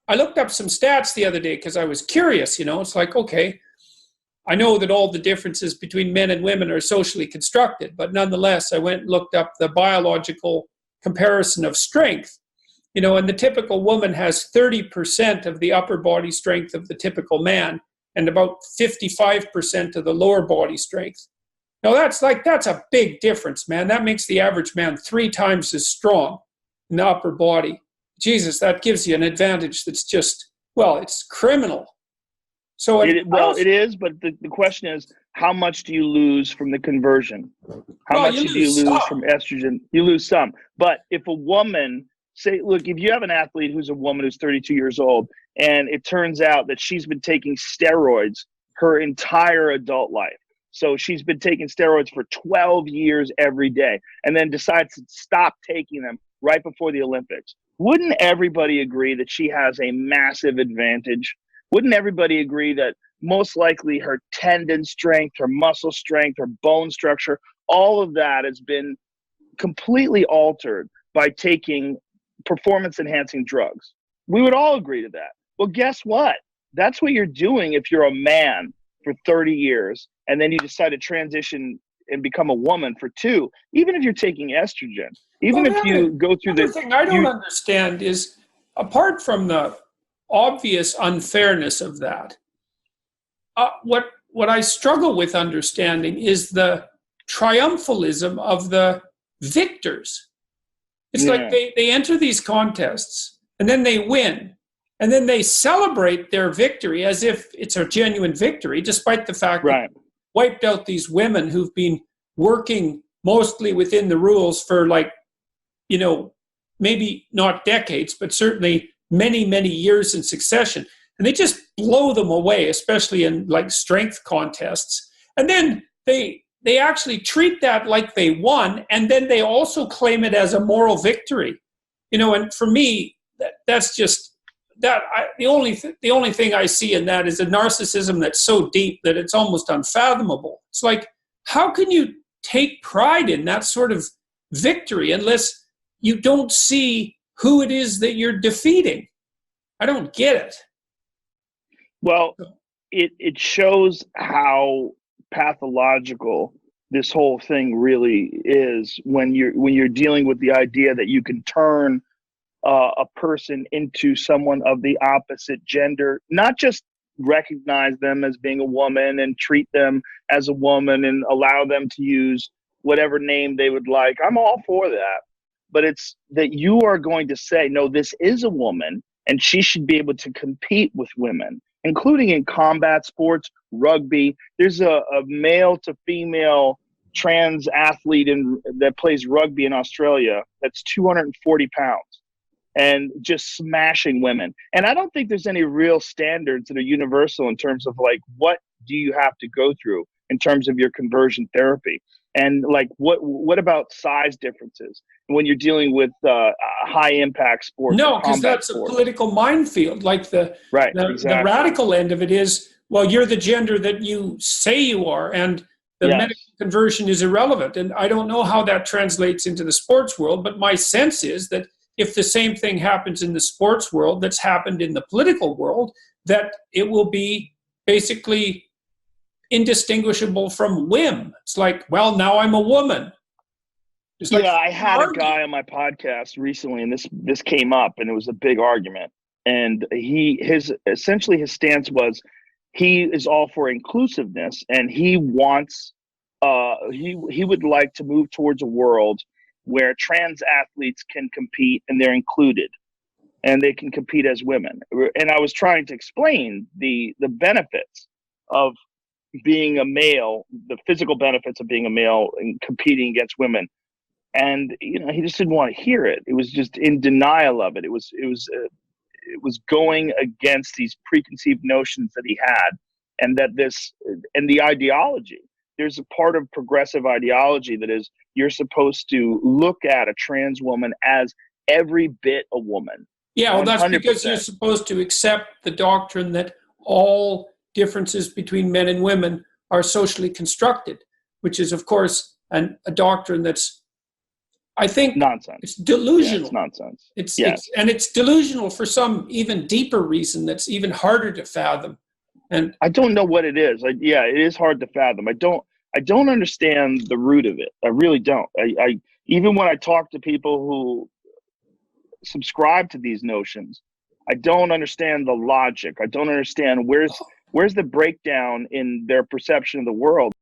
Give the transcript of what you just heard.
I looked up some stats the other day because I was curious, it's like, okay, I know that all the differences between men and women are socially constructed, but nonetheless, I went and looked up the biological comparison of strength. And the typical woman has 30% of the upper body strength of the typical man and about 55% of the lower body strength. Now that's a big difference, man. That makes the average man 3 times as strong in the upper body. Jesus, that gives you an advantage that's just, it's criminal. So it is, but the question is, how much do you lose from the conversion? How much do you lose from estrogen? You lose some. But if a woman, if you have an athlete who's a woman who's 32 years old, and it turns out that she's been taking steroids her entire adult life. So she's been taking steroids for 12 years every day, and then decides to stop taking them right before the Olympics. Wouldn't everybody agree that she has a massive advantage? Wouldn't everybody agree that most likely her tendon strength, her muscle strength, her bone structure, all of that has been completely altered by taking performance-enhancing drugs? We would all agree to that. Well, guess what? That's what you're doing if you're a man for 30 years, and then you decide to transition and become a woman for 2, even if you're taking estrogen, even if you go through the thing I don't understand is, apart from the obvious unfairness of that, what I struggle with understanding is the triumphalism of the victors. It's like they enter these contests and then they win, and then they celebrate their victory as if it's a genuine victory, despite the fact that they wiped out these women who've been working mostly within the rules for maybe not decades, but certainly many, many years in succession. And they just blow them away, especially in strength contests. And then they actually treat that like they won, and then they also claim it as a moral victory. And for me, that's just the only thing I see in that is a narcissism that's so deep that it's almost unfathomable. It's like, how can you take pride in that sort of victory unless you don't see who it is that you're defeating? I don't get it. Well, it shows how pathological this whole thing really is when you're dealing with the idea that you can turn a person into someone of the opposite gender, not just recognize them as being a woman and treat them as a woman and allow them to use whatever name they would like. I'm all for that. But it's that you are going to say, no, this is a woman and she should be able to compete with women, including in combat sports, rugby. There's a male to female trans athlete that plays rugby in Australia that's 240 pounds and just smashing women. And I don't think there's any real standards that are universal in terms of what do you have to go through in terms of your conversion therapy. And what about size differences when you're dealing with high impact sports? No, because that's a political minefield. The radical end of it is, well, you're the gender that you say you are, and the medical conversion is irrelevant. And I don't know how that translates into the sports world, but my sense is that if the same thing happens in the sports world that's happened in the political world, that it will be basically indistinguishable from whim. It's like, well, now I'm a woman. I had a guy on my podcast recently, and this came up, and it was a big argument. And his stance was he is all for inclusiveness, and he wants he would like to move towards a world where trans athletes can compete and they're included, and they can compete as women. And I was trying to explain the benefits of being a male, the physical benefits of being a male and competing against women. And, he just didn't want to hear it. It was just in denial of it. It was going against these preconceived notions that he had, and the ideology. There's a part of progressive ideology that is, you're supposed to look at a trans woman as every bit a woman. Yeah, well, that's 100%. Because you're supposed to accept the doctrine that all differences between men and women are socially constructed, which is, of course, a doctrine that's I think Nonsense. it's Yeah, delusional. it's nonsense. It's Yes. it's delusional for some even deeper reason that's even harder to fathom. And I don't know what it is. Yeah, it is hard to fathom. I don't understand the root of it. I really don't. I even when I talk to people who subscribe to these notions, I don't understand the logic. I don't understand where's the breakdown in their perception of the world.